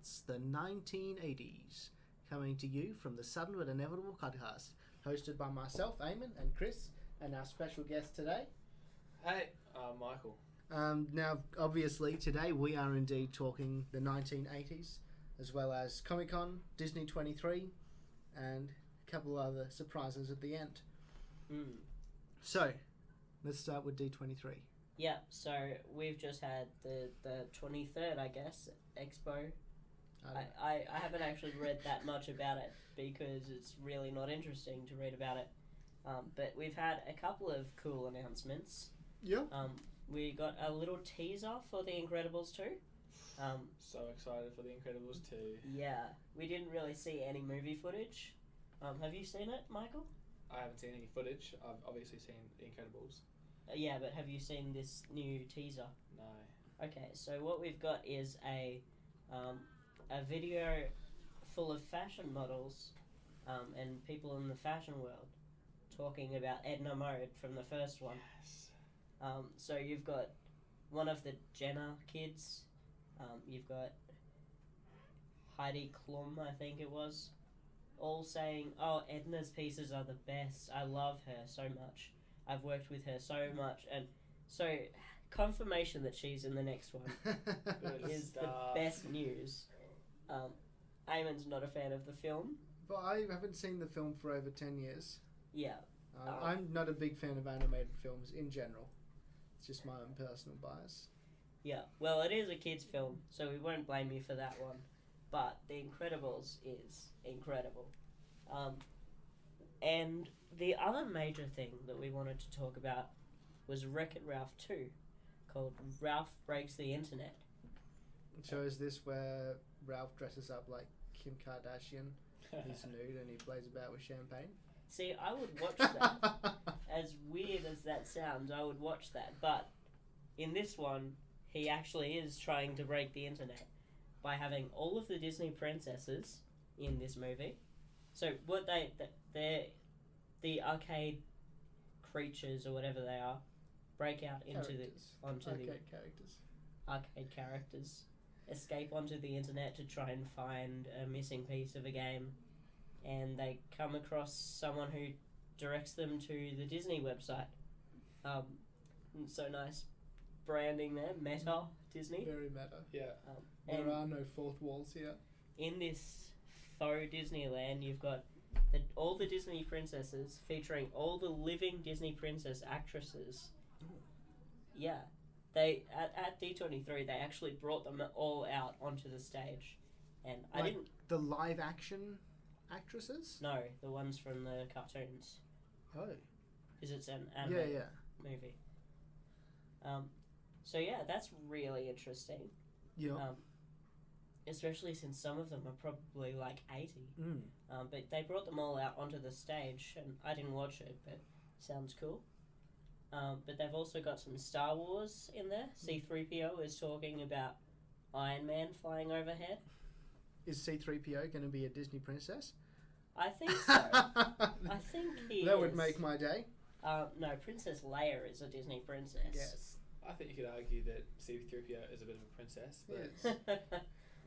It's the 1980s, coming to you from the Sudden but Inevitable podcast, hosted by myself, Eamon, and Chris, and our special guest today. Hey, Michael. Now, obviously, today we are indeed talking the 1980s, as well as Comic-Con, Disney 23, and a couple of other surprises at the end. So, let's start with D23. Yeah, so we've just had the 23rd, I guess, Expo. I haven't actually read that much about it because it's really not interesting to read about it. But we've had a couple of cool announcements. Yeah. We got a little teaser for The Incredibles 2. So excited for The Incredibles 2. Yeah, we didn't really see any movie footage. Have you seen it, Michael? I haven't seen any footage. I've obviously seen The Incredibles. Yeah, but have you seen this new teaser? No. Okay, so what we've got is a video full of fashion models and people in the fashion world talking about Edna Mode from the first one. Yes. So you've got one of the Jenner kids. You've got Heidi Klum, I think it was, all saying, "Oh, Edna's pieces are the best. I love her so much. I've worked with her so much." And so confirmation that she's in the next one is the best news. Eamon's not a fan of the film. But I haven't seen the film for over 10 years. Yeah. I'm not a big fan of animated films in general. It's just my own personal bias. Yeah, well, it is a kid's film, so we won't blame you for that one. But The Incredibles is incredible. And the other major thing that we wanted to talk about was Wreck-It Ralph 2, called Ralph Breaks the Internet. So is this where Ralph dresses up like Kim Kardashian? He's nude and he plays about with champagne? See, I would watch that. As weird as that sounds, I would watch that. But in this one, he actually is trying to break the internet by having all of the Disney princesses in this movie. So what they're the arcade creatures or whatever they are, break out into arcade characters, escape onto the internet to try and find a missing piece of a game, and they come across someone who directs them to the Disney website. So nice branding there, meta Disney. Very meta. Yeah. There are no fourth walls here. In this faux Disneyland, you've got all the Disney princesses featuring all the living Disney princess actresses. Ooh. Yeah. They at D23 they actually brought them all out onto the stage. And like I didn't the live action actresses? No, the ones from the cartoons. Oh. Because it's an animated movie. So yeah, that's really interesting. Yeah. Especially since some of them are probably like 80. But they brought them all out onto the stage, and I didn't watch it, but sounds cool. But they've also got some Star Wars in there. C-3PO is talking about Iron Man flying overhead. Is C-3PO going to be a Disney princess? I think so. I think he That is. would make my day. No, Princess Leia is a Disney princess. Yes. I think you could argue that C-3PO is a bit of a princess, but Yes.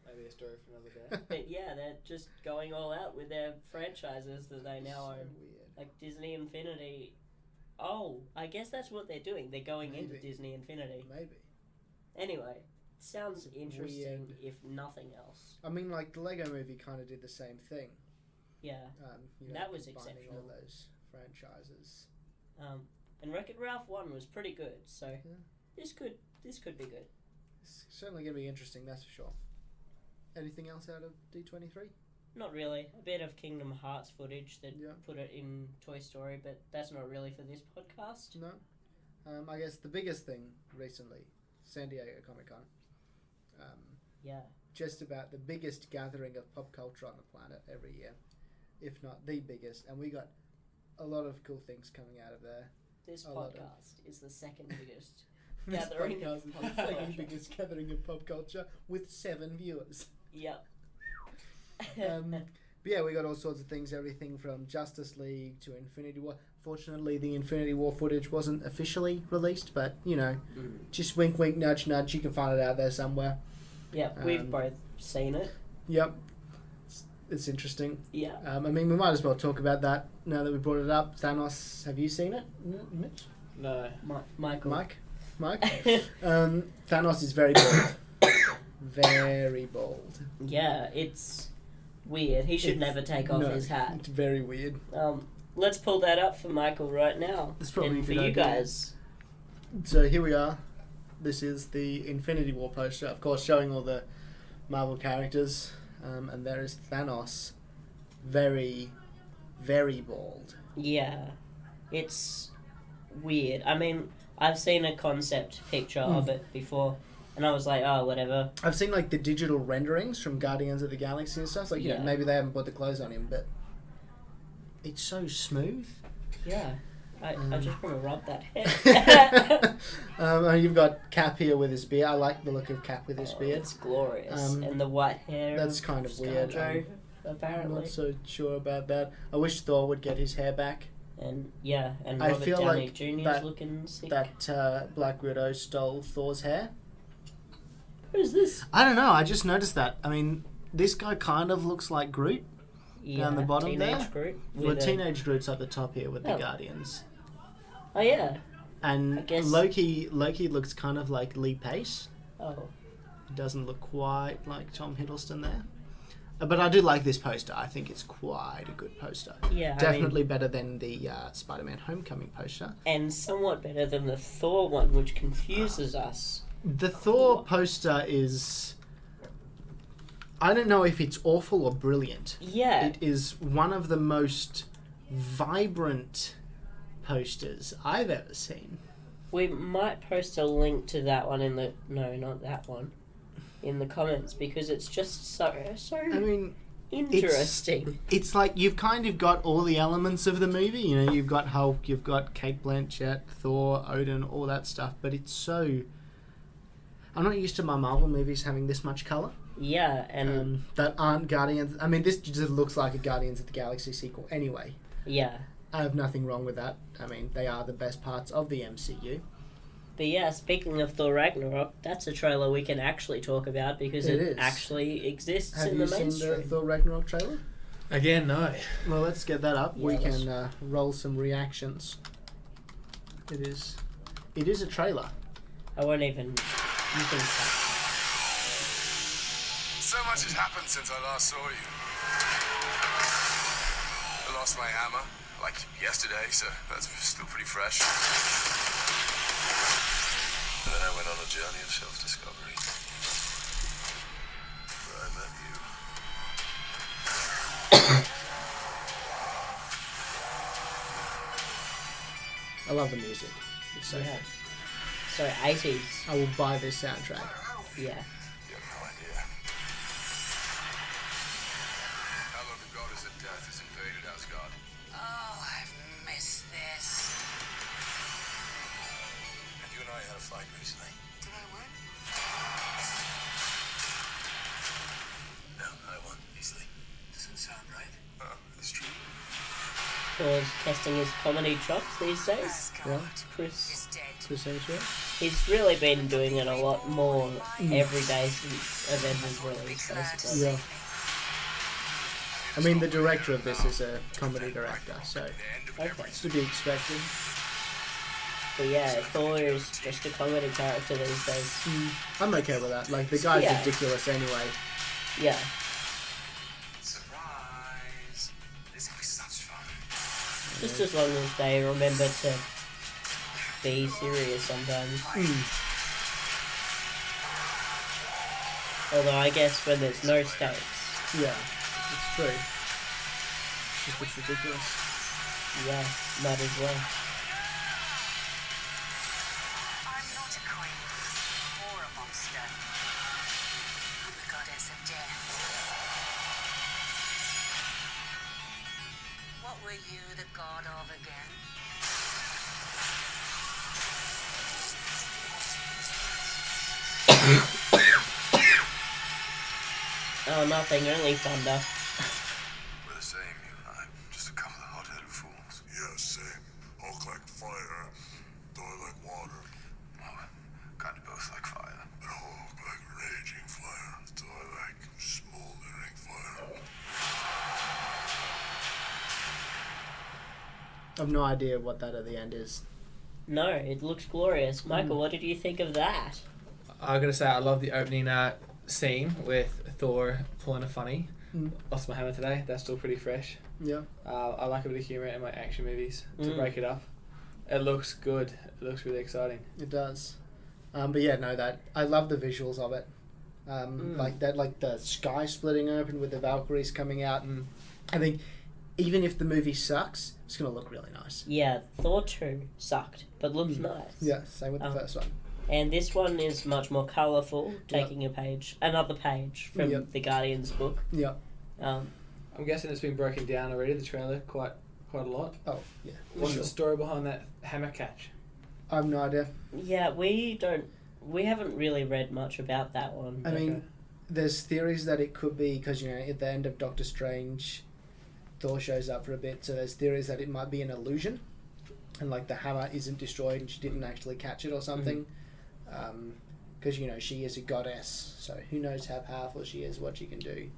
maybe a story for another day. But yeah, they're just going all out with their franchises that they now So own. weird. Like Disney Infinity. Oh, I guess that's what they're doing. They're going into Maybe. Disney Infinity. Maybe. Anyway, sounds interesting Weird. if nothing else. I mean, like, the Lego movie kind of did the same thing. Yeah. That was combining exceptional. all those franchises. And Wreck-It Ralph 1 was pretty good, so Yeah. this could be good. It's certainly going to be interesting, that's for sure. Anything else out of D23? Not really. A bit of Kingdom Hearts footage that Yeah. put it in Toy Story, but that's not really for this podcast. No. I guess the biggest thing recently, San Diego Comic-Con. Yeah. Just about the biggest gathering of pop culture on the planet every year, if not the biggest, and we got a lot of cool things coming out of there. This A lot of- podcast is the second biggest This gathering of podcast is pop the second culture. biggest gathering of pop culture with 7 viewers. Yep. But yeah, we got all sorts of things, everything from Justice League to Infinity War. Fortunately, the Infinity War footage wasn't officially released, but, you know, just wink, wink, nudge, nudge. You can find it out there somewhere. Yeah, we've both seen it. Yep. It's interesting. Yeah. I mean, we might as well talk about that now that we brought it up. Thanos, have you seen it, Mitch? No. Michael. Mike? Thanos is very bold. Very bold. Yeah, it's weird. He should never take off his hat. It's very weird. Let's pull that up for Michael right now. That's probably and a for good you idea. guys. So here we are. This is the Infinity War poster, of course, showing all the Marvel characters. And there is Thanos. Very, very bold. Yeah. It's weird. I mean, I've seen a concept picture of it before, and I was like, oh, whatever. I've seen like the digital renderings from Guardians of the Galaxy and stuff. Like, you know, maybe they haven't put the clothes on him, but it's so smooth. Yeah. I just want to rub that head. And you've got Cap here with his beard. I like the look of Cap with his beard. It's glorious. And the white hair. That's kind of weird. Apparently. I'm not so sure about that. I wish Thor would get his hair back. And and I Robert feel Downey like Jr. is looking sick. That Black Widow stole Thor's hair. Who's this? I don't know. I just noticed that. I mean, this guy kind of looks like Groot down the bottom teenage there. Groot Well, Teenage Groot's at the top here with the Guardians. Oh yeah. And I guess... Loki looks kind of like Lee Pace. Oh. He doesn't look quite like Tom Hiddleston there. But I do like this poster. I think it's quite a good poster. Yeah, Definitely better than the Spider-Man Homecoming poster. And somewhat better than the Thor one, which confuses us. The Thor poster is... I don't know if it's awful or brilliant. Yeah. It is one of the most vibrant posters I've ever seen. We might post a link to that one in the... No, not that one. In the comments, because it's just so I mean, interesting. It's like you've kind of got all the elements of the movie. You know, you've got Hulk, you've got Kate Blanchett, Thor, Odin, all that stuff. But it's so... I'm not used to my Marvel movies having this much colour. Yeah, and... that aren't Guardians... I mean, this just looks like a Guardians of the Galaxy sequel anyway. Yeah. I have nothing wrong with that. I mean, they are the best parts of the MCU. But yeah, speaking of Thor Ragnarok, that's a trailer we can actually talk about because it actually exists in the mainstream. Have you seen the Thor Ragnarok trailer? Again, no. Well, let's get that up. Yeah, We can roll some reactions. It is a trailer. I won't even... You can So much has happened since I last saw you. I lost my hammer, like yesterday, so that's still pretty fresh. And then I went on a journey of self-discovery. Where I met you. I love the music. It's so good. So 80s. I will buy this soundtrack. Yeah. You have no idea. How long the goddess of death has invaded Asgard? Oh, I've missed this. And you and I had a fight recently. Did I win? No, I won easily. Doesn't sound right. That's true. Thor's testing his comedy chops these days. Asgard Chris is dead. He's really been doing it a lot more every day since Avengers release, basically. Yeah. I mean, the director of this is a comedy director, so it's to be expected. But yeah, Thor is just a comedy character these days. I'm okay with that. Like, the guy's Yeah. ridiculous anyway. Yeah. Surprise! This will be such fun. Just as long as they remember to be serious sometimes. Although I guess when there's no stakes, Yeah, it's true. It's just looks ridiculous. yeah, might as well. I'm not a queen or a monster. I'm the goddess of death. What were you the god of again? Oh, nothing, only thunder. We're the same, you and I. Just a couple of hot-headed fools. Yeah, same. Hulk like fire, Thor like water, Well, kind of both like fire. and Hulk like raging fire, Thor like smoldering. I've no idea what that at the end is. No, it looks glorious. Michael, what did you think of that? I'm gonna say I love the opening scene with Thor pulling a funny. Lost my hammer today. That's still pretty fresh. Yeah. I like a bit of humour in my action movies to break it up. It looks good. It looks really exciting. It does. But yeah, no, that I love the visuals of it. Like that, like the sky splitting open with the Valkyries coming out, and I think even if the movie sucks, it's gonna look really nice. Yeah, Thor 2 sucked, but looks nice. Yeah, same with the first one. And this one is much more colourful, taking another page from the Guardians book. Yeah. I'm guessing it's been broken down already, the trailer, quite a lot. Oh, yeah. What's the story behind that hammer catch? I have no idea. Yeah, we haven't really read much about that one. I mean, there's theories that it could be because, at the end of Doctor Strange, Thor shows up for a bit, so there's theories that it might be an illusion, and like the hammer isn't destroyed and she didn't actually catch it or something. Because, she is a goddess, so who knows how powerful she is, what she can do.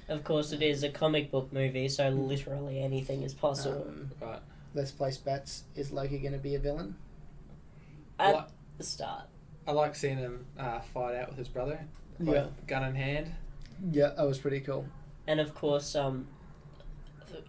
Of course, it is a comic book movie, so literally anything is possible. Right. Let's place bets. Is Loki going to be a villain? At the start. I like seeing him fight out with his brother. Gun in hand. Yeah, that was pretty cool. And of course,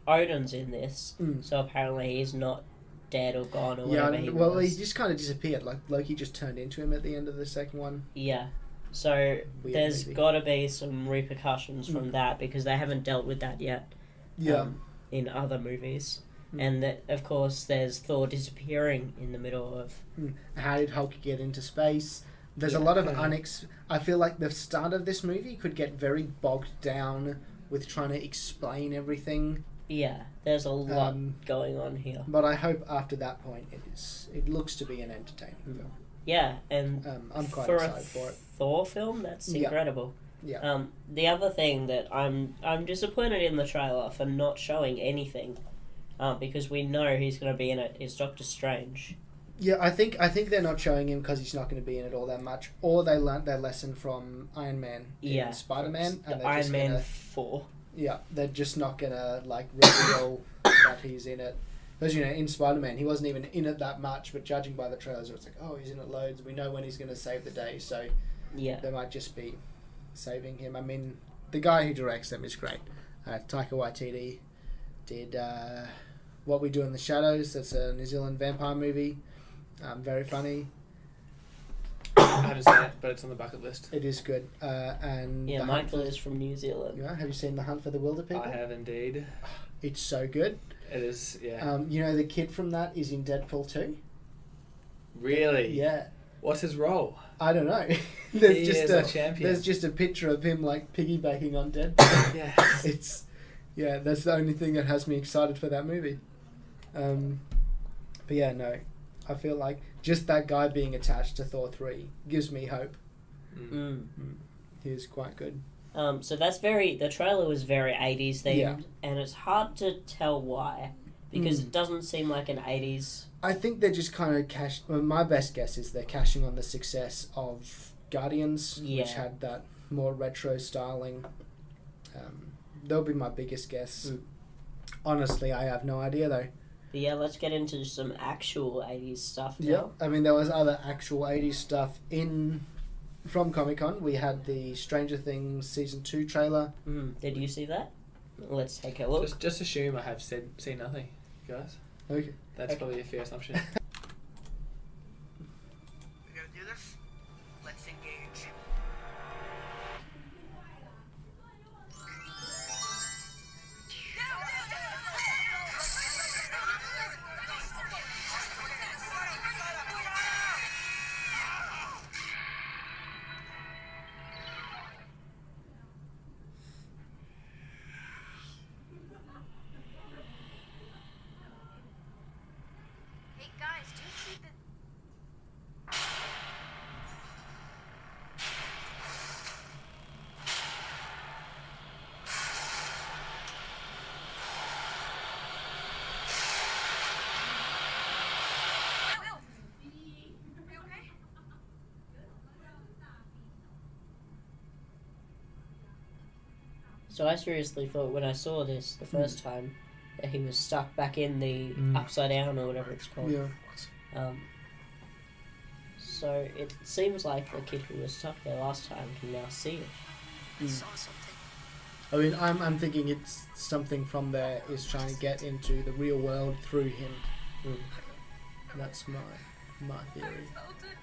Odin's in this, so apparently he's not dead or gone or whatever he was. He just kind of disappeared. Like Loki just turned into him at the end of the second one. Yeah. So there's got to be some repercussions from that because they haven't dealt with that yet. Yeah. In other movies, and that of course there's Thor disappearing in the middle of. How did Hulk get into space? There's a lot of I feel like the start of this movie could get very bogged down with trying to explain everything. Yeah, there's a lot going on here. But I hope after that point it looks to be an entertaining film. Yeah, and I'm quite excited for it. Thor film, that's incredible. Yeah. The other thing that I'm disappointed in the trailer for not showing anything, because we know he's going to be in it, is Doctor Strange. Yeah, I think they're not showing him because he's not going to be in it all that much, or they learnt their lesson from Iron Man and Spider-Man, and they're Iron Man 4. Yeah, they're just not gonna reveal that he's in it. Because in Spider-Man, he wasn't even in it that much, but judging by the trailers, it's like, oh, he's in it loads. We know when he's going to save the day, so they might just be saving him. I mean, the guy who directs them is great. Taika Waititi did What We Do in the Shadows. That's a New Zealand vampire movie. Very funny. I haven't seen it, but it's on the bucket list. It is good. And Michael is from New Zealand. Yeah, have you seen The Hunt for the Wilder People? I have indeed. It's so good. It is, yeah. The kid from that is in Deadpool 2. Really? Yeah. What's his role? I don't know. He is a champion. There's just a picture of him piggybacking on Deadpool. Yeah. That's the only thing that has me excited for that movie. But yeah, no. I feel like just that guy being attached to Thor 3 gives me hope. He is quite good. So the trailer was very 80s themed, and it's hard to tell why, because it doesn't seem like an 80s. I think they're just kind of my best guess is they're cashing on the success of Guardians, which had that more retro styling. That'll be my biggest guess. Honestly, I have no idea though. But yeah, let's get into some actual 80s stuff now. Yeah, I mean, there was other actual 80s stuff from Comic-Con. We had the Stranger Things Season 2 trailer. Did you see that? Let's take a look. Just assume I have seen nothing, guys. Okay. That's probably a fair assumption. We gonna do this? Let's engage. Hey guys, do you see the... So I seriously thought when I saw this the first time he was stuck back in the upside down or whatever it's called. Yeah. So it seems like the kid who was stuck there last time can now see it. I saw something. I mean, I'm thinking it's something from there is trying to get into the real world through him. That's my theory. Felt it.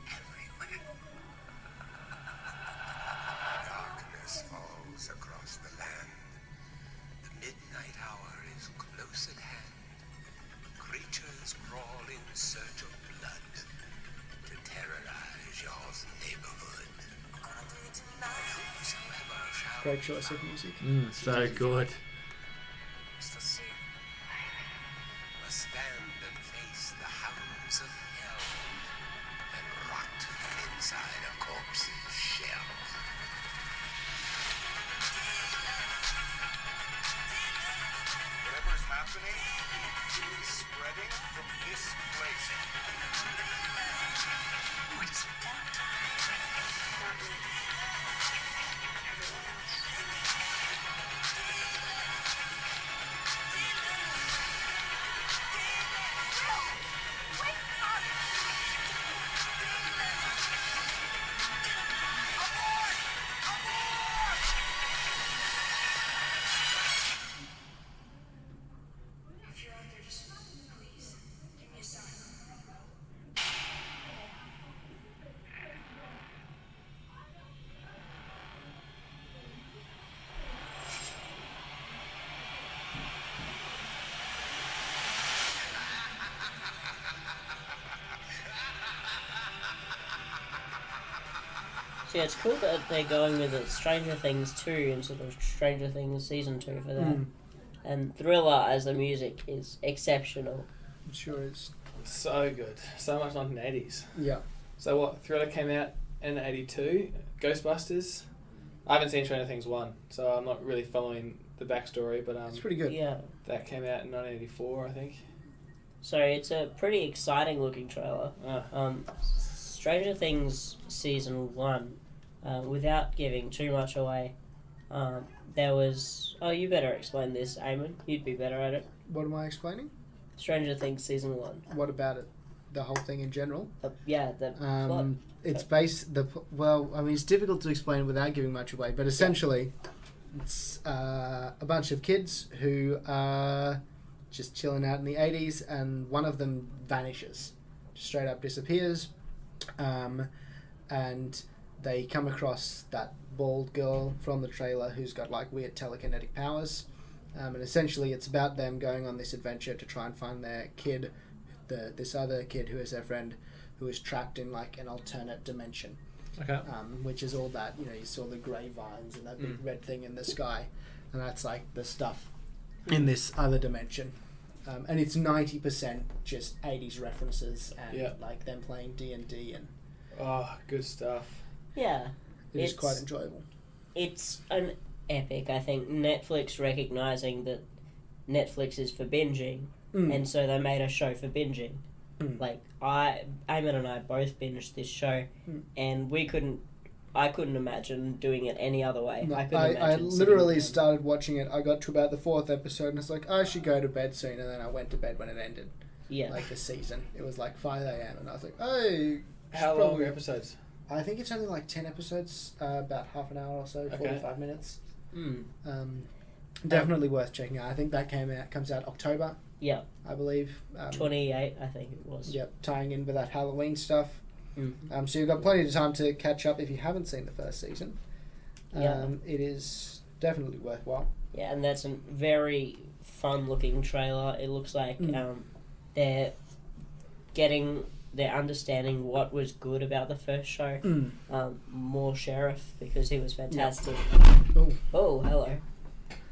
Everywhere. Darkness falls across the land. The midnight hour is close at hand. Creatures crawl in search of blood to terrorize your neighborhood. Gonna do it tonight. Whosoever shall Great choice of music. So good. Still see. must stand and face the hounds of hell and rot inside a corpse's shell. Whatever's happening is spreading from this place. What is it that? Not me. Everyone else. Wake up! If you're out there, just please give me a sign. So yeah, it's cool that they're going with it Stranger Things 2 instead of Stranger Things Season 2 for that. And Thriller as the music is exceptional. I'm sure it's So good. So much 1980s. yeah. So what? Thriller came out in 82. Ghostbusters. I haven't seen Stranger Things 1, so I'm not really following the backstory, but It's pretty good. Yeah. that came out in 1984, I think. So it's a pretty exciting looking trailer. Stranger Things Season 1, without giving too much away, there was... Oh, you better explain this, Eamon. You'd be better at it. What am I explaining? Stranger Things Season 1. What about it? The whole thing in general? The plot. It's based it's difficult to explain without giving much away, but essentially it's a bunch of kids who are just chilling out in the 80s, and one of them vanishes, just straight up disappears, and they come across that bald girl from the trailer who's got like weird telekinetic powers, and essentially it's about them going on this adventure to try and find their kid, this other kid who is their friend, who is trapped in like an alternate dimension. Okay. Which is all that, you saw the grey vines and that big red thing in the sky, and that's like the stuff in this other dimension. And it's 90% just 80s references and like them playing D&D, and Oh, good stuff. Yeah. it's quite enjoyable. It's an epic, I think. Netflix recognising that Netflix is for binging, and so they made a show for binging. Like, Eamon and I both binged this show, and I couldn't imagine doing it any other way. No, I couldn't I imagine literally sitting started watching it. I got to about the 4th episode, and it's like, I should go to bed soon, and then I went to bed when it ended. Yeah. Like the season. It was like 5 a.m, and I was like, oh... How long are episodes? I think it's only like 10 episodes, about half an hour or so, 45 minutes. Definitely worth checking out. I think that comes out October. Yeah. I believe. 28, I think it was. Yep, tying in with that Halloween stuff. So you've got plenty of time to catch up if you haven't seen the first season. It is definitely worthwhile. Yeah, and that's a very fun-looking trailer. It looks like they're understanding what was good about the first show. More Sheriff, because he was fantastic. Oh, hello.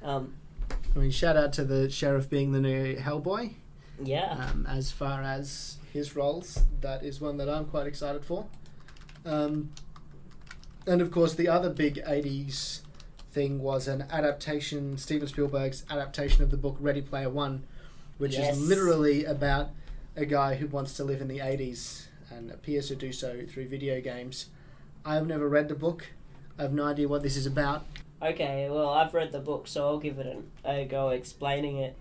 I mean, shout out to the Sheriff being the new Hellboy. Yeah. As far as his roles, that is one that I'm quite excited for. And of course, the other big 80s thing was an adaptation, Steven Spielberg's adaptation of the book Ready Player One, which is literally about a guy who wants to live in the 80s and appears to do so through video games. I've never read the book. I have no idea what this is about. Okay, well, I've read the book, so I'll give it a go explaining it.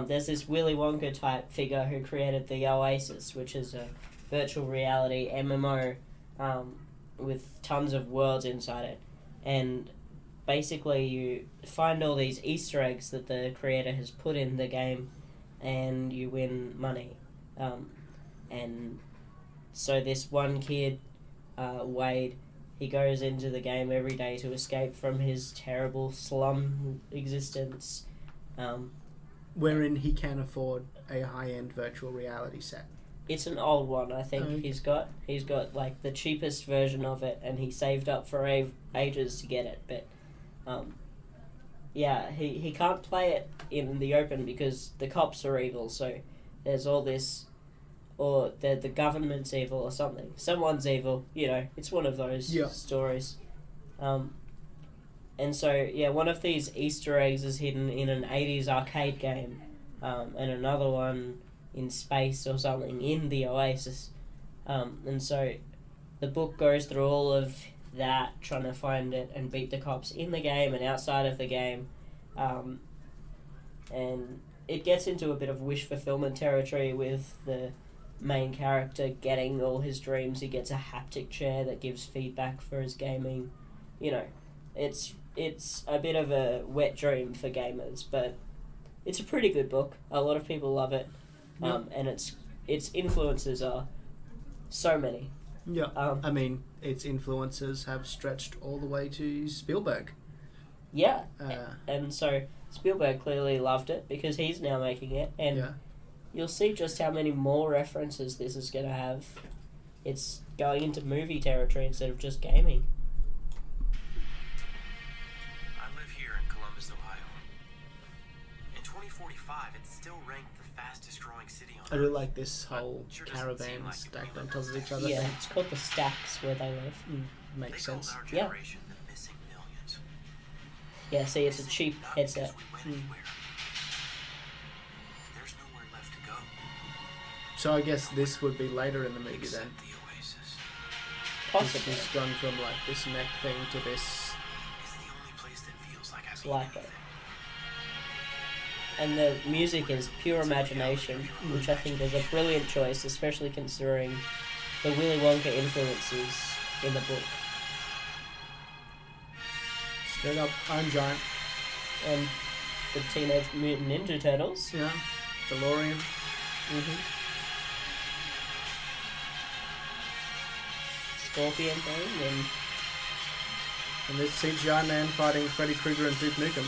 There's this Willy Wonka type figure who created the Oasis, which is a virtual reality MMO with tons of worlds inside it. And basically you find all these Easter eggs that the creator has put in the game, and you win money. And so this one kid, Wade, he goes into the game every day to escape from his terrible slum existence. Wherein he can afford a high-end virtual reality set. It's an old one, I think. Okay. He's got like the cheapest version of it, and he saved up for ages to get it. But yeah, he can't play it in the open because the cops are evil. So there's all this, or the government's evil or something. Someone's evil. You know, it's one of those stories. And so, yeah, one of these Easter eggs is hidden in an 80s arcade game, and another one in space or something in the Oasis. And so the book goes through all of that, trying to find it and beat the cops in the game and outside of the game. And it gets into a bit of wish fulfillment territory with the main character getting all his dreams. He gets a haptic chair that gives feedback for his gaming. You know, it's a bit of a wet dream for gamers, but it's a pretty good book. A lot of people love it, and its influences are so many. Yeah, I mean, its influences have stretched all the way to Spielberg. Yeah, and so Spielberg clearly loved it because he's now making it, and you'll see just how many more references this is going to have. It's going into movie territory instead of just gaming. I really like this whole caravan stacked on top of each other. Yeah, thing. it's called the stacks where they live. Makes sense. Yeah. Yeah, see, it's a cheap headset. So I guess this would be later in the movie then. Possibly. He's gone from like this neck thing to this. It's like it. And the music is pure imagination, which I think is a brilliant choice, especially considering the Willy Wonka influences in the book. Straight up, I'm Giant. And the Teenage Mutant Ninja Turtles. Yeah, DeLorean. Scorpion thing, and this CGI man fighting Freddy Krueger and Duke Nukem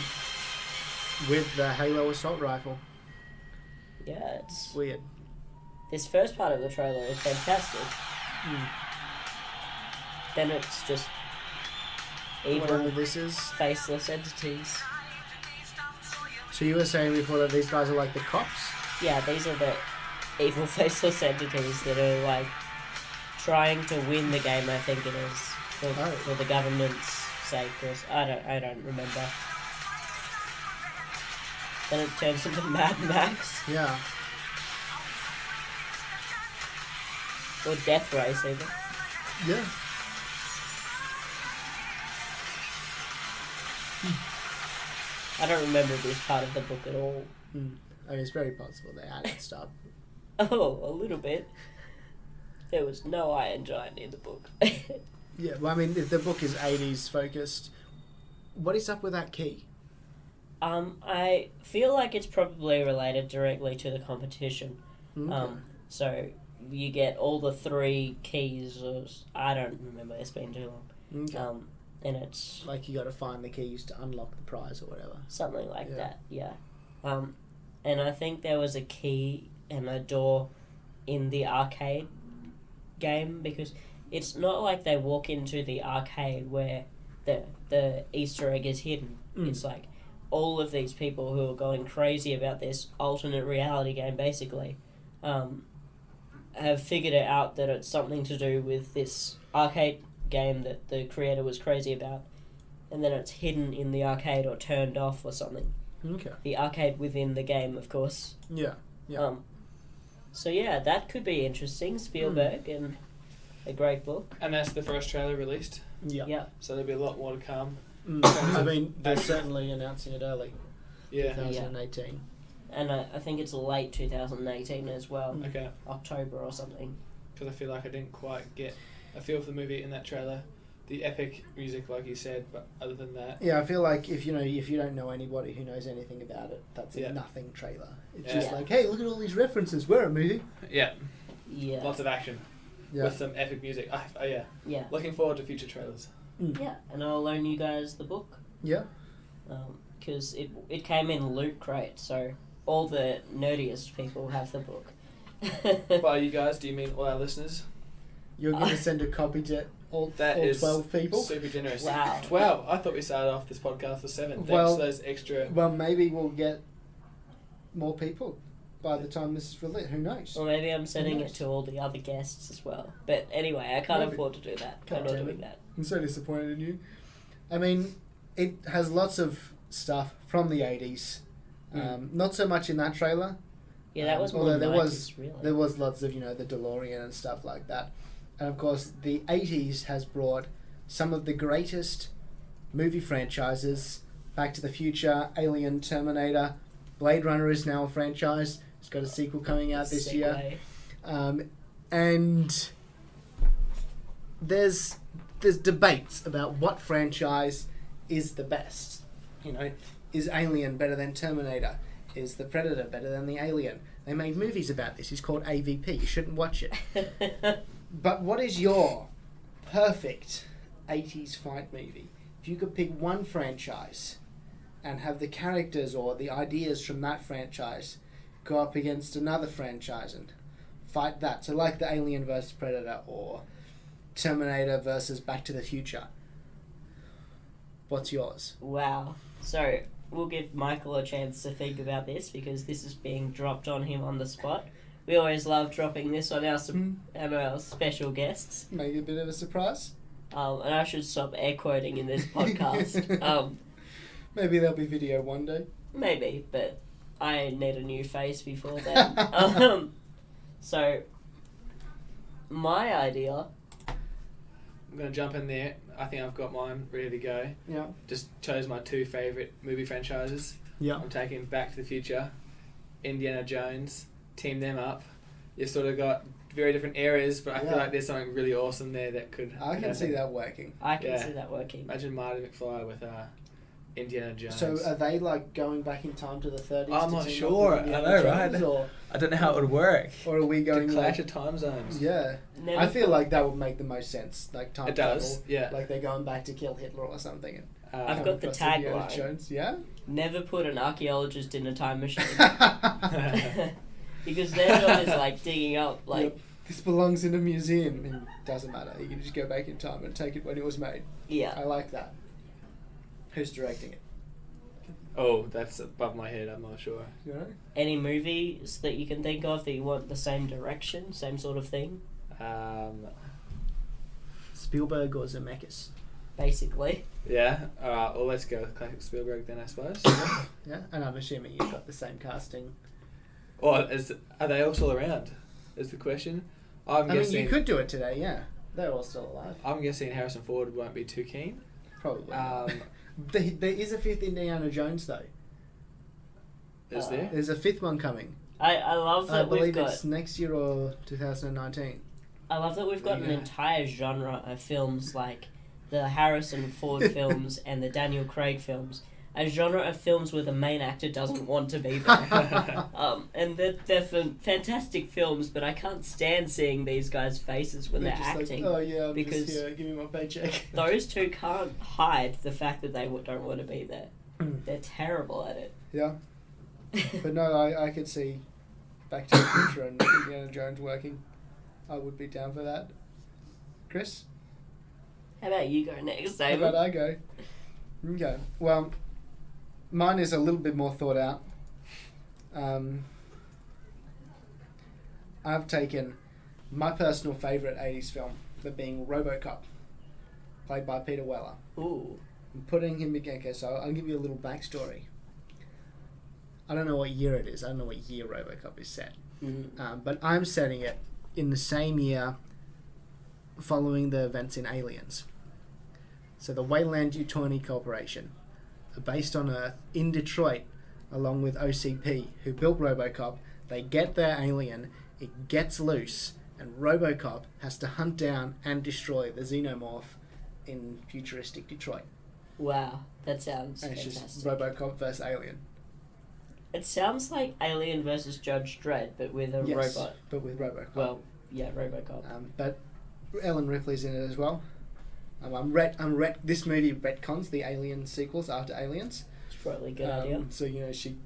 with the Halo assault rifle. Yeah, it's weird. This first part of the trailer is fantastic. Then it's just evil, whatever this is, faceless entities. So you were saying before that these guys are like the cops? Yeah, these are the evil, faceless entities that are like trying to win the game. I think it is for the government's sake. I don't remember. Then it turns into Mad Max. Yeah. Or Death Race, even. Yeah. I don't remember this part of the book at all. I mean, it's very possible they added stuff. Oh, a little bit. There was no Iron Giant in the book. Yeah, well, I mean, if the book is 80s focused, what is up with that key? I feel like it's probably related directly to the competition. Okay. So you get all the 3 keys. I don't remember. It's been too long. Okay. And it's like you got to find the keys to unlock the prize or whatever. Something like that. Yeah. And I think there was a key and a door in the arcade game, because it's not like they walk into the arcade where the Easter egg is hidden. It's like all of these people who are going crazy about this alternate reality game, basically, have figured it out that it's something to do with this arcade game that the creator was crazy about, and then it's hidden in the arcade or turned off or something. Okay. The arcade within the game, of course. Yeah. Yeah. So yeah, that could be interesting. Spielberg and a great book. And that's the first trailer released. Yeah. Yeah. So there'll be a lot more to come. I mean, they're certainly announcing it early. Yeah. 2018. And I think it's late 2018 as well. Okay. October or something. Because I feel like I didn't quite get a feel for the movie in that trailer. The epic music, like you said, but other than that, Yeah, I feel like if you don't know anybody who knows anything about it, that's a nothing trailer. It's just like, hey, look at all these references. We're a movie. yeah, Yeah. lots of action with some epic music. Yeah. Yeah. Looking forward to future trailers. Yeah, and I'll loan you guys the book. Yeah. Because it came in Loot Crate, so all the nerdiest people have the book. By you guys, do you mean all our listeners? You're going to send a copy to all That is 12 people? super generous. Wow. 12. I thought we started off this podcast with 7. Thanks Well- for those extra. Well, maybe we'll get more people by the time this is released. Who knows? Or maybe I'm sending Nice. it to all the other guests as well. But anyway, I can't Maybe. afford to do that. Can't I'm not do doing it. that. I'm so disappointed in you. I mean, it has lots of stuff from the 80s. Not so much in that trailer. Yeah, that was more although there 90s, was really. there was lots of the DeLorean and stuff like that, and of course the 80s has brought some of the greatest movie franchises: Back to the Future, Alien, Terminator, Blade Runner is now a franchise. It's got a sequel coming out this year, and there's debates about what franchise is the best. Is Alien better than Terminator? Is the Predator better than the Alien? They made movies about this. It's called AVP. You shouldn't watch it. But what is your perfect 80s fight movie? If you could pick one franchise and have the characters or the ideas from that franchise go up against another franchise and fight that. So like the Alien versus Predator or Terminator versus Back to the Future. What's yours? Wow. So, we'll give Michael a chance to think about this because this is being dropped on him on the spot. We always love dropping this on our special guests. Make it a bit of a surprise. And I should stop air quoting in this podcast. Maybe there'll be video one day. Maybe, but I need a new face before then. So, my idea... I'm going to jump in there. I think I've got mine ready to go. Yeah. Just chose my 2 favourite movie franchises. Yeah. I'm taking Back to the Future, Indiana Jones, team them up. You've sort of got very different areas, but I feel like there's something really awesome there that could I can see that working. I can see that working. Imagine Marty McFly with Indiana Jones. So are they like going back in time to the 30s? I'm to not team up sure. with I Indiana know, Jones, right? Or I don't know how it would work. are we going To clash like, of time zones. Yeah. Never I feel like that would make the most sense. Like time It does, travel. yeah. Like they're going back to kill Hitler or something. And I've come got the across Indiana tagline. Jones. Yeah. Never put an archaeologist in a time machine. Because they're always like digging up like... Yep. This belongs in a museum. And it doesn't matter. You can just go back in time and take it when it was made. Yeah. I like that. Who's directing it? Oh, that's above my head. I'm not sure. You know? Any movies that you can think of that you want the same direction, same sort of thing, Spielberg or Zemeckis? basically. Yeah. All right. Well, let's go with classic Spielberg then, I suppose. Yeah. And I'm assuming you've got the same casting. Or are they all still around? Is the question. I mean, you could do it today. Yeah. They're all still alive. I'm guessing Harrison Ford won't be too keen. Probably. There There is a 5th Indiana Jones though. is there? There's a 5th one coming. I love I that we've believe got... it's next year or 2019. I love that we've got an entire genre of films like the Harrison Ford films and the Daniel Craig films. A genre of films where the main actor doesn't want to be there. And they're fantastic films, but I can't stand seeing these guys' faces when they're just acting. Like, oh yeah, I'm because just here. Give me my paycheck. Those two can't hide the fact that they don't want to be there. They're terrible at it. Yeah. But no, I could see Back to the Future and Indiana Jones working. I would be down for that. Chris? How about you go next, How David? about I go? Okay. Well, mine is a little bit more thought out. I've taken my personal favourite 80s film, that being RoboCop, played by Peter Weller. Ooh. I'm putting him again. Okay, so I'll give you a little backstory. I don't know what year it is. I don't know what year RoboCop is set. But I'm setting it in the same year following the events in Aliens. So the Wayland Utani Corporation are based on Earth in Detroit, along with OCP, who built RoboCop. They get their alien, it gets loose, and RoboCop has to hunt down and destroy the xenomorph in futuristic Detroit. Wow, that sounds And it's fantastic. just RoboCop versus Alien. It sounds like Alien versus Judge Dredd, but with a robot. But with RoboCop. Well, yeah, RoboCop. But Ellen Ripley's in it as well. This movie retcons the Alien sequels after Aliens. It's probably a good idea. So she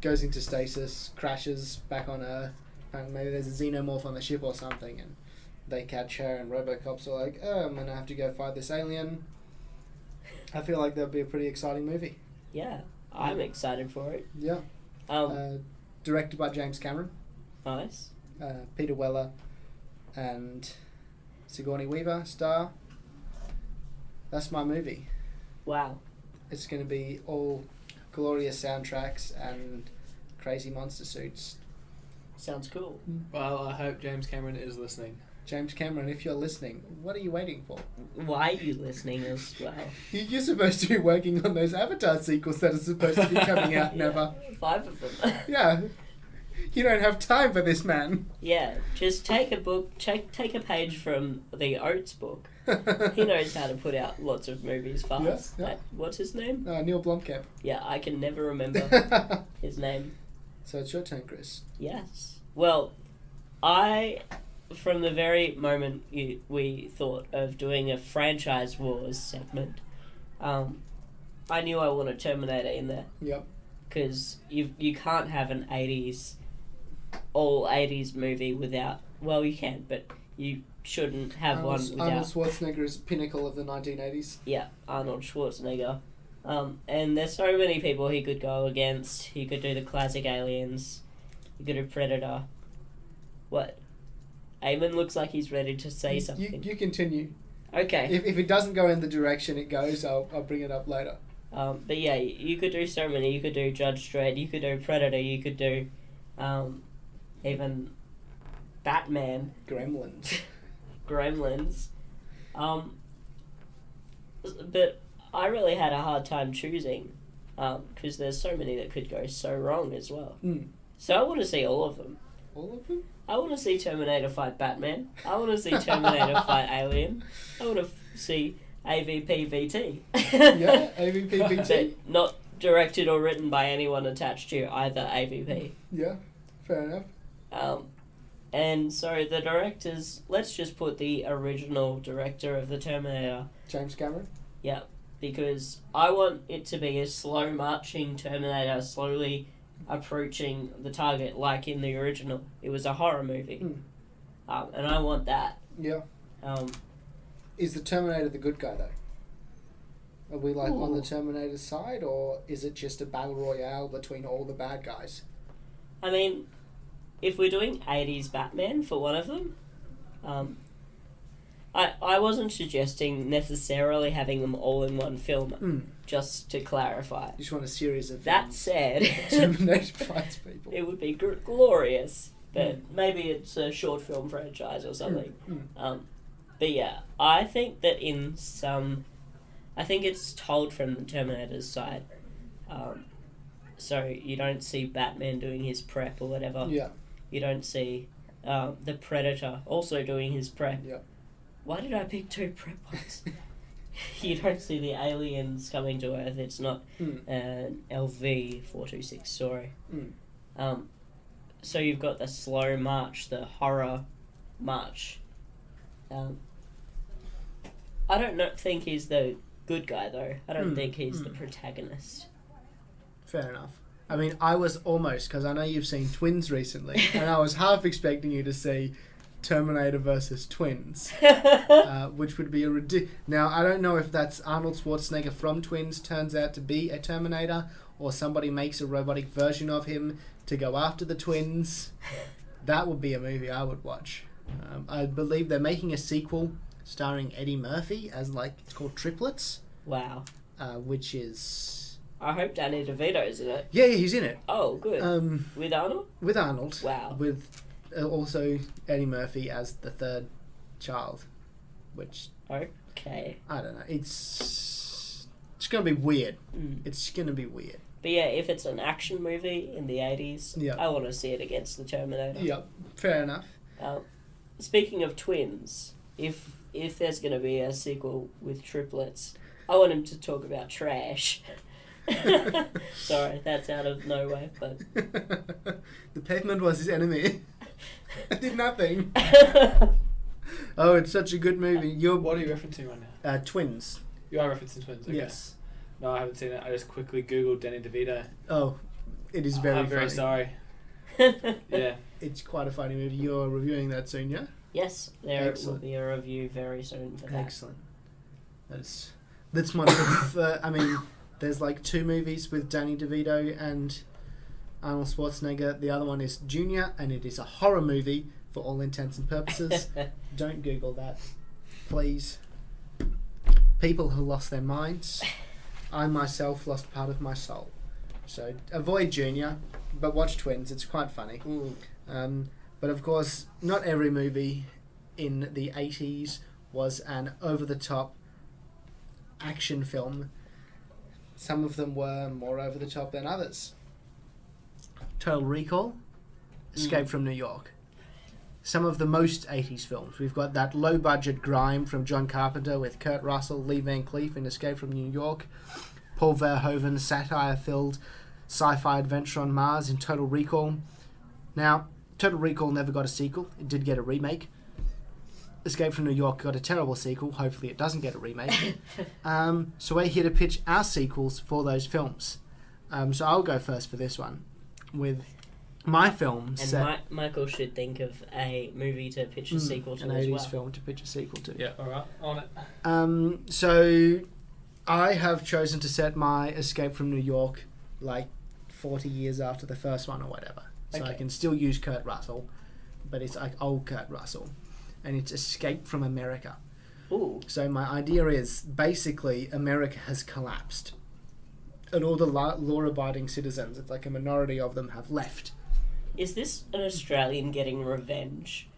goes into stasis, crashes back on Earth, and maybe there's a xenomorph on the ship or something, and they catch her, and RoboCop's are like, "Oh, I'm gonna have to go fight this alien." I feel like that'd be a pretty exciting movie. Yeah, I'm excited for it. Yeah. Directed by James Cameron, Nice. Peter Weller, and Sigourney Weaver star. That's my movie. Wow. It's going to be all glorious soundtracks and crazy monster suits. Sounds cool. Well, I hope James Cameron is listening. James Cameron, if you're listening, what are you waiting for? Why are you listening as well? You're supposed to be working on those Avatar sequels that are supposed to be coming out never. 5 of them. Yeah. You don't have time for this, man. Yeah, just take a book, take a page from the Oates book. He knows how to put out lots of movies fast. Yeah. What's his name? Neil Blomkamp. Yeah, I can never remember his name. So it's your turn, Chris. Yes. Well, from the very moment we thought of doing a franchise wars segment, I knew I wanted Terminator in there. Yep. Because you can't have an all 80s movie without... Well, you can, but you shouldn't have one without... Arnold Schwarzenegger is pinnacle of the 1980s. Yeah, Arnold Schwarzenegger. And there's so many people he could go against. He could do the classic Aliens. He could do Predator. What? Eamon looks like he's ready to say something. You continue. Okay. If it doesn't go in the direction it goes, I'll bring it up later. But yeah, you could do so many. You could do Judge Dredd. You could do Predator. You could do even Batman. Gremlins. Gremlins. But I really had a hard time choosing because there's so many that could go so wrong as well. Mm. So I want to see all of them. All of them? I want to see Terminator fight Batman. I want to see Terminator fight Alien. I want to see AVP VT. Yeah, AVP VT. But not directed or written by anyone attached to either AVP. Yeah, fair enough. And so the directors, let's just put the original director of the Terminator. James Cameron? Yeah, because I want it to be a slow marching Terminator, slowly approaching the target like in the original. It was a horror movie. And I want that. Yeah. Is the Terminator the good guy, though? Are we on the Terminator side, or is it just a battle royale between all the bad guys? I mean, if we're doing 80s Batman for one of them, I wasn't suggesting necessarily having them all in one film, just to clarify. You just want a series of That films. said, Terminator fights people. it would be glorious, but maybe it's a short film franchise or something. But yeah, I think that I think it's told from the Terminator's side. So you don't see Batman doing his prep or whatever. Yeah. You don't see the Predator also doing his prep. Yeah. Why did I pick 2 prep ones? You don't see the aliens coming to Earth. It's not an LV-426 story. So you've got the slow march, the horror march. I don't think he's the good guy, though. I don't think he's the protagonist. Fair enough. I mean, I was almost, because I know you've seen Twins recently, and I was half expecting you to see Terminator versus Twins, which would be a ridiculous... Now, I don't know if that's Arnold Schwarzenegger from Twins turns out to be a Terminator, or somebody makes a robotic version of him to go after the twins. That would be a movie I would watch. I believe they're making a sequel starring Eddie Murphy as, it's called Triplets. Wow. Which is... I hope Danny DeVito's in it. Yeah, he's in it. Oh, good. With Arnold? With Arnold. Wow. With also Eddie Murphy as the third child, which... Oh. Okay. I don't know. It's gonna be weird. It's gonna be weird. But yeah, if it's an action movie in the 80s, Yeah. I want to see it against the Terminator. Yep, fair enough. Speaking of twins, if there's going to be a sequel with triplets, I want him to talk about trash. Sorry, that's out of nowhere, but... The pavement was his enemy. I did nothing. Oh, it's such a good movie. What are you referencing right now? Twins. You are referencing Twins. Okay. Yes. No, I haven't seen it. I just quickly googled Danny DeVito. Oh, it is very I'm funny. very sorry. Yeah. It's quite a funny movie. You're reviewing that soon, yeah? Yes, there Excellent. will be a review very soon for that. Excellent. That's one of the... I mean, there's like 2 movies with Danny DeVito and Arnold Schwarzenegger. The other one is Junior, and it is a horror movie for all intents and purposes. Don't Google that, please. People who lost their minds. I myself lost part of my soul. So avoid Junior, but watch Twins. It's quite funny. But of course, not every movie in the 80s was an over-the-top action film. Some of them were more over-the-top than others. Total Recall, Escape from New York. Some of the most 80s films. We've got that low-budget grime from John Carpenter with Kurt Russell, Lee Van Cleef in Escape from New York. Paul Verhoeven's satire-filled sci-fi adventure on Mars in Total Recall. Now, Total Recall never got a sequel. It did get a remake. Escape from New York got a terrible sequel. Hopefully it doesn't get a remake. So we're here to pitch our sequels for those films. So I'll go first for this one with my film. And Michael should think of a movie to pitch a sequel to an as 80s well. film to pitch a sequel to. Yeah, alright, on it. So I have chosen to set my Escape from New York like 40 years after the first one or whatever. So I can still use Kurt Russell, but it's like old Kurt Russell. And it's Escape from America. Ooh. So my idea is basically America has collapsed. And all the law-abiding citizens, it's like a minority of them, have left. Is this an Australian getting revenge?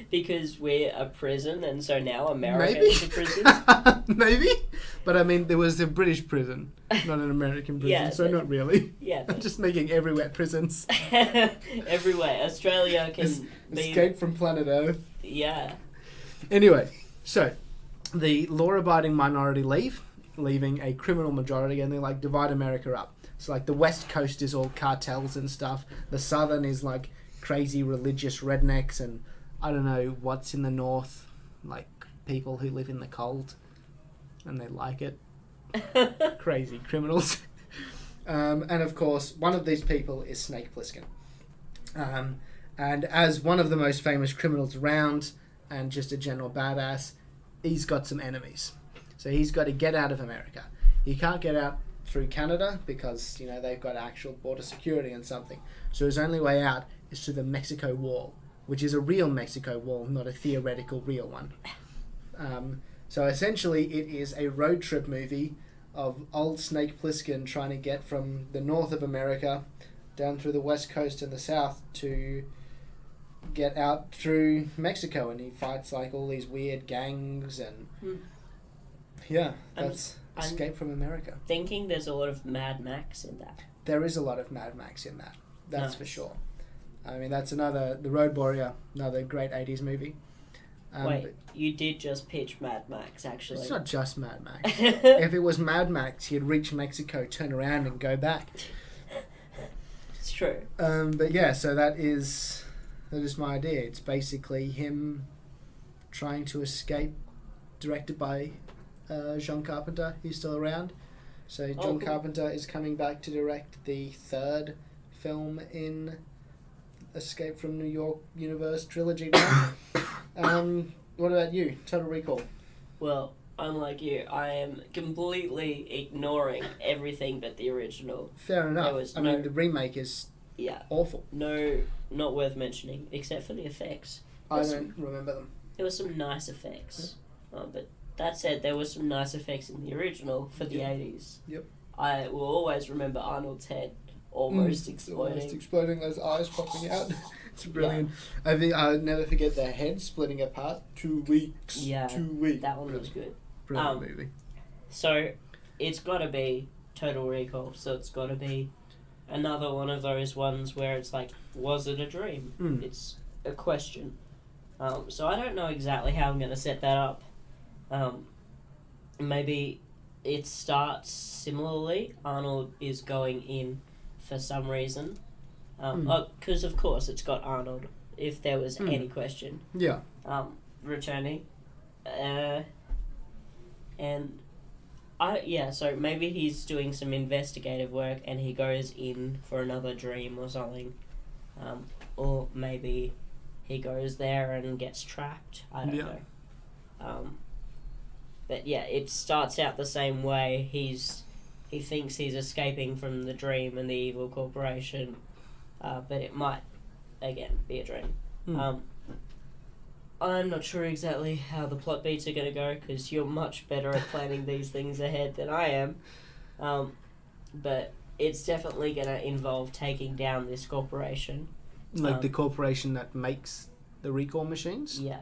Because we're a prison and so now America is a prison? Maybe. But I mean, there was a British prison, not an American prison, Yeah, so not really. Yeah. I'm just making everywhere prisons. Everywhere. Australia can be... Escape from planet Earth. Yeah. Anyway, so the law-abiding minority leaving a criminal majority, and they like divide America up. So like the West Coast is all cartels and stuff. The Southern is like crazy religious rednecks, and I don't know what's in the North, like people who live in the cold and they like it. Crazy criminals. And of course, one of these people is Snake Plissken. And as one of the most famous criminals around and just a general badass, he's got some enemies. So he's got to get out of America. He can't get out through Canada because, you know, they've got actual border security and something. So his only way out is through the Mexico Wall, which is a real Mexico Wall, not a theoretical real one. So essentially it is a road trip movie of old Snake Plissken trying to get from the north of America down through the west coast and the south to get out through Mexico, and he fights like all these weird gangs and yeah, that's Escape from America. Thinking there's a lot of Mad Max in that. There is a lot of Mad Max in that. That's Nice. for sure. I mean, that's The Road Warrior, another great 80s movie. Wait, but you did just pitch Mad Max, actually. it's not just Mad Max. If it was Mad Max, he'd reach Mexico, turn around and go back. It's true. But yeah, so that is my idea. It's basically him trying to escape, directed by John Carpenter, who's still around. So John cool. Carpenter is coming back to direct the third film in Escape from New York universe trilogy now. What about you? Total Recall. Well, unlike you, I am completely ignoring everything but the original. Fair enough. I mean, the remake is awful. No, not worth mentioning, except for the effects. I don't remember them. There were some nice effects. But that said, there were some nice effects in the original for the 80s. Yep. I will always remember Arnold's head almost exploding. Almost exploding, those eyes popping out. It's brilliant. I think I'll never forget their heads splitting apart. 2 weeks. Yeah, 2 weeks. that one was good. Brilliant movie. So, it's got to be Total Recall. So it's got to be another one of those ones where it's like, was it a dream? It's a question. So I don't know exactly how I'm going to set that up. Maybe it starts similarly. Arnold is going in for some reason. Because of course it's got Arnold, if there was any question. Yeah. Returning. So maybe he's doing some investigative work and he goes in for another dream or something. Or maybe he goes there and gets trapped. I don't know. But yeah, it starts out the same way. He thinks he's escaping from the dream and the evil corporation. But it might, again, be a dream. I'm not sure exactly how the plot beats are going to go, because you're much better at planning these things ahead than I am. But it's definitely going to involve taking down this corporation. Like the corporation that makes the recall machines? Yeah.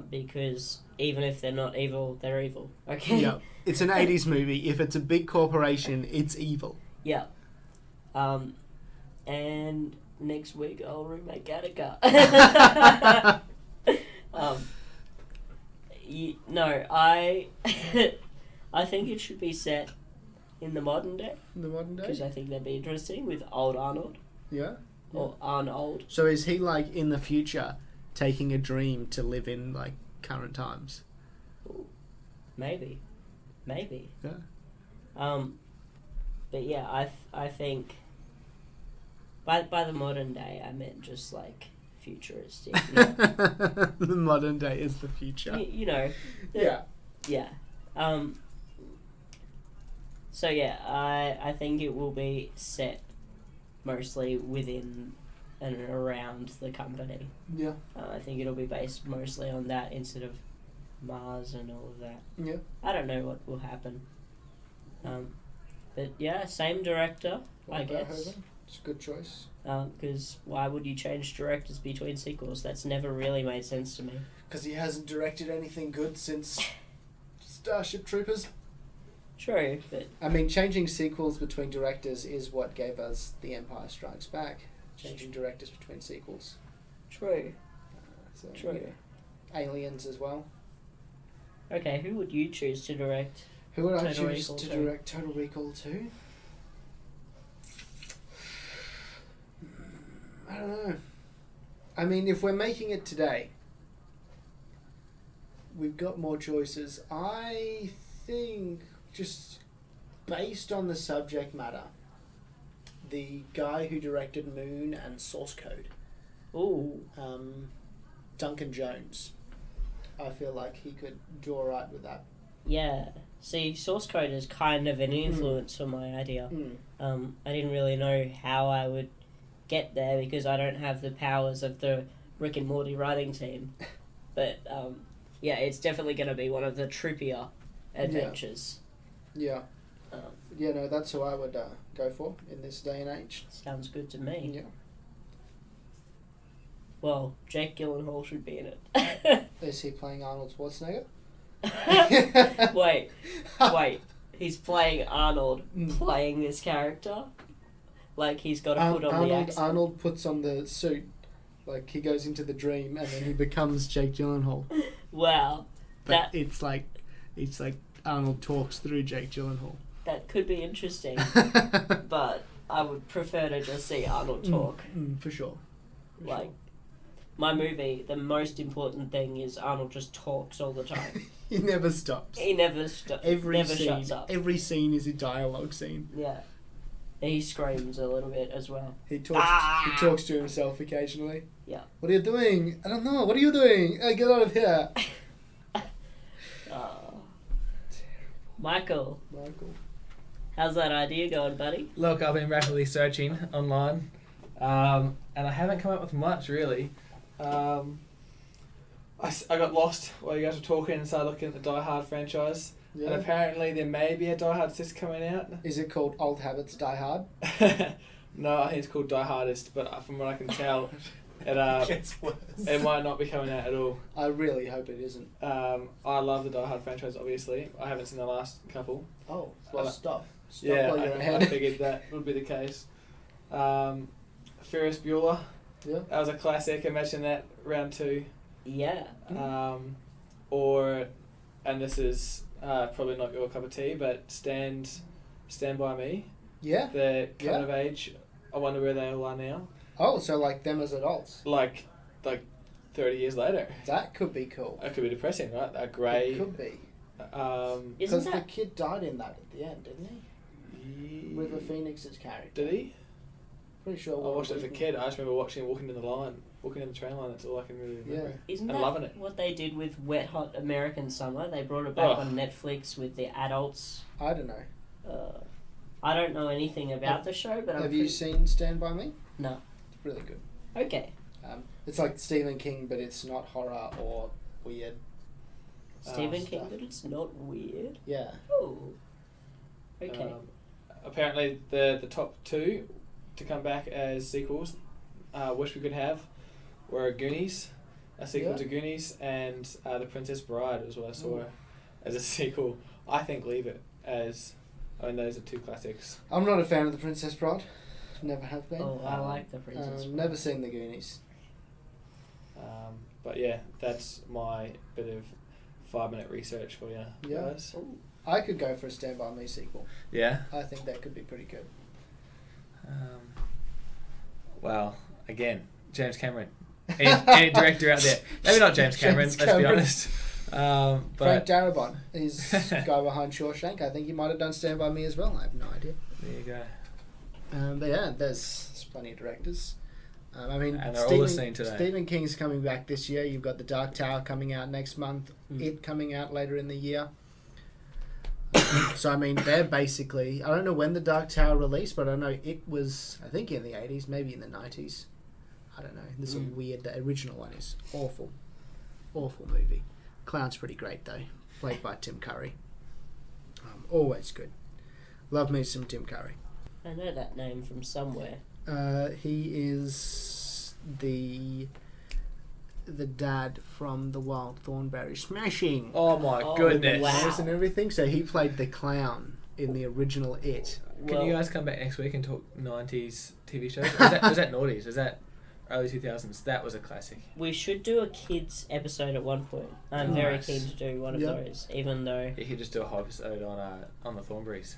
Because even if they're not evil, they're evil. Okay? Yeah. It's an 80s movie. If it's a big corporation, it's evil. Yeah. And next week I'll remake Gattaca. I think it should be set in the modern day. In the modern day? Because I think that'd be interesting with old Arnold. Yeah. Or Arnold. So is he like in the future taking a dream to live in like current times? Ooh, maybe. Yeah. But yeah, I think by the modern day I meant just like futuristic. Yeah. The modern day is the future. You know. Yeah. Yeah. So yeah, I think it will be set mostly within and around the company. Yeah. I think it'll be based mostly on that instead of Mars and all of that. Yeah. I don't know what will happen. But yeah, same director, I guess. It's a good choice. Because why would you change directors between sequels? That's never really made sense to me. Because he hasn't directed anything good since Starship Troopers. True, but... I mean, changing sequels between directors is what gave us The Empire Strikes Back. Changing directors between sequels. True. True. Yeah. Aliens as well. Okay, who would you choose to direct? Who would I Total choose Recall to 2? direct Total Recall 2? I don't know. I mean, if we're making it today, we've got more choices. I think, just based on the subject matter, the guy who directed Moon and Source Code, Duncan Jones, I feel like he could do alright with that. Yeah. See, Source Code is kind of an influence for my idea. I didn't really know how I would get there because I don't have the powers of the Rick and Morty writing team. But, yeah, it's definitely going to be one of the trippier adventures. Yeah. No, that's who I would go for in this day and age. Sounds good to me. Yeah. Well, Jake Gyllenhaal should be in it. Is he playing Arnold Schwarzenegger? Wait. He's playing Arnold, playing this character? Like, he's got to put on the accent. Arnold puts on the suit. Like, he goes into the dream and then he becomes Jake Gyllenhaal. Wow. But it's like Arnold talks through Jake Gyllenhaal. That could be interesting. But I would prefer to just see Arnold talk. For sure. Like, my movie, the most important thing is Arnold just talks all the time. He never stops. He never shuts up. Every scene is a dialogue scene. Yeah. And he screams a little bit as well. He talks to himself occasionally. Yeah. What are you doing? I don't know. What are you doing? Get out of here. Michael. How's that idea going, buddy? Look, I've been rapidly searching online, and I haven't come up with much, really. I got lost while you guys were talking and started looking at the Die Hard franchise. Yeah. And apparently there may be a Die Hard 6 coming out. Is it called Old Habits Die Hard? No, I think it's called Die Hardest, but from what I can tell, It worse. it might not be coming out at all. I really hope it isn't. I love the Die Hard franchise. Obviously, I haven't seen the last couple. Oh, well, Uh, stop Yeah, while you're I ahead. figured that would be the case. Ferris Bueller. Yeah. That was a classic. Imagine that round 2. Yeah. And this is probably not your cup of tea, but Stand By Me. Yeah. They're coming of age. I wonder where they all are now. Oh, so like them as adults. Like 30 years later. That could be cool. That could be depressing, right? They're grey. It could be. Isn't Because the that kid died in that at the end, didn't he? River Phoenix's character. Did he? Pretty sure. I watched it as a kid. I just remember watching him walking down the train line. That's all I can really remember. Yeah. Isn't And that loving it. what they did with Wet Hot American Summer? They brought it back Oh. on Netflix with the adults. I don't know. I don't know anything about the show, but Have you seen Stand By Me? No. It's really good. Okay. It's like Stephen King, but it's not horror or weird. Stephen King, stuff. but it's not weird. Yeah. Oh. Okay. Apparently, the top 2 to come back as sequels, wish we could have, were Goonies, a sequel Yeah. to Goonies, and The Princess Bride was what I saw Ooh. as a sequel. I think leave it as. I mean, those are 2 classics. I'm not a fan of The Princess Bride. Never have been. Oh, I like The Princess Bride. Never seen The Goonies. But yeah, that's my bit of 5-minute research for you Yeah. guys. I could go for a Stand By Me sequel. Yeah. I think that could be pretty good. Well, again, James Cameron. Any director out there? Maybe not James Cameron, James let's be Cameron. honest. Frank But Darabont is the guy behind Shawshank. I think he might have done Stand By Me as well. I have no idea. there you go. But yeah, there's plenty of directors. I mean, And they're all listening today. Stephen King's coming back this year. You've got The Dark Tower coming out next month. It coming out later in the year. So, I mean, they're basically... I don't know when The Dark Tower released, but I know it was, I think, in the 80s, maybe in the 90s. I don't know. This is weird. The original one is awful. Awful movie. Clown's pretty great, though. Played by Tim Curry. Always good. Love me some Tim Curry. I know that name from somewhere. He is the dad from the Wild Thornberry Smashing. Oh my Oh, goodness. wow. And everything. So he played the clown in the original It. Can you guys come back next week and talk 90s TV shows? Was that noughties? Was that early 2000s? That was a classic. We should do a kids episode at one point. I'm very Nice. keen to do one of Yep. those, even though... You could just do a whole episode on the Thornberrys.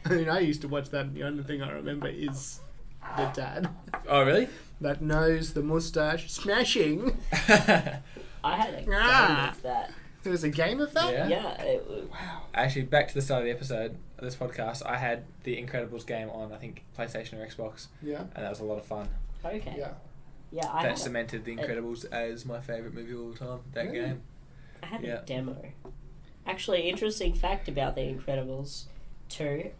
I mean, I used to watch that, and the only thing I remember is the dad. Oh, really? That nose, the moustache, smashing. I had a game Ah. of that. There was a game of that? Yeah. Yeah, it was... Actually, back to the start of the episode of this podcast, I had the Incredibles game on, I think, PlayStation or Xbox, Yeah. and that was a lot of fun. Okay. Yeah. Yeah, I That had, cemented the Incredibles as my favourite movie of all time, that game. I had Yeah. a demo. Actually, interesting fact about The Incredibles 2,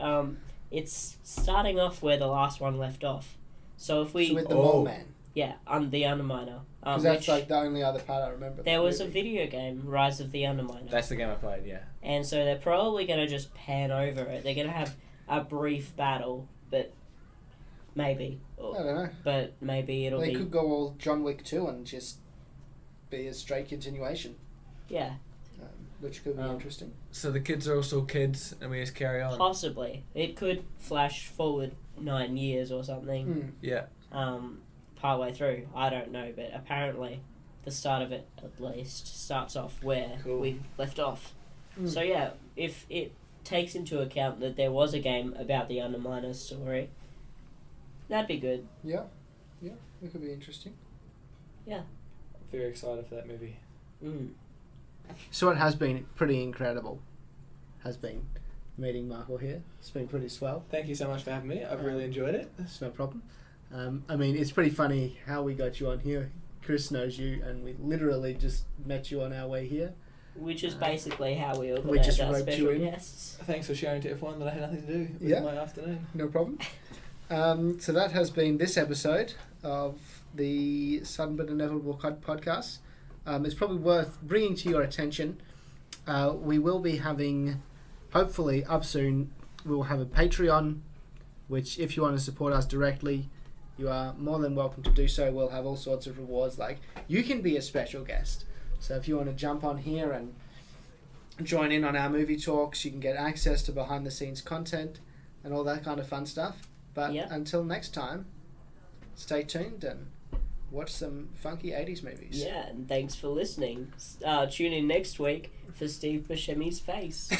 it's starting off where the last one left off. So if we... So with the Oh. Mole Man. Yeah, the Underminer. Because that's which like the only other part I remember. of there the was a movie. video game, Rise of the Underminer. That's the game I played, yeah. And so they're probably going to just pan over it. They're going to have a brief battle, but maybe. I don't know. But maybe it'll They be... could go all John Wick 2 and just be a straight continuation, Yeah, which could be interesting. So the kids are all still kids, and we just carry on. possibly. It could flash forward 9 years or something. Yeah. Partway through. I don't know, but apparently the start of it, at least, starts off where Cool. we left off. So yeah, if it takes into account that there was a game about the Underminer story, that'd be good. Yeah, it could be interesting. I'm very excited for that movie. So it has been pretty incredible. Has been meeting Michael here. It's been pretty swell. Thank you so much for having me. I've really enjoyed it. It's no problem. I mean, it's pretty funny how we got you on here. Chris knows you, and we literally just met you on our way here. Which is basically how we just organise our roped you special in. guests. Thanks for sharing to everyone that I had nothing to do with Yeah. my afternoon. No problem. So that has been this episode of the Sudden But Inevitable podcast. It's probably worth bringing to your attention. We will be having, hopefully up soon, we will have a Patreon, which if you want to support us directly, you are more than welcome to do so. We'll have all sorts of rewards, like you can be a special guest. So if you want to jump on here and join in on our movie talks, you can get access to behind the scenes content and all that kind of fun stuff. But until next time, stay tuned and watch some funky 80s movies. Yeah, and thanks for listening. Tune in next week for Steve Buscemi's face.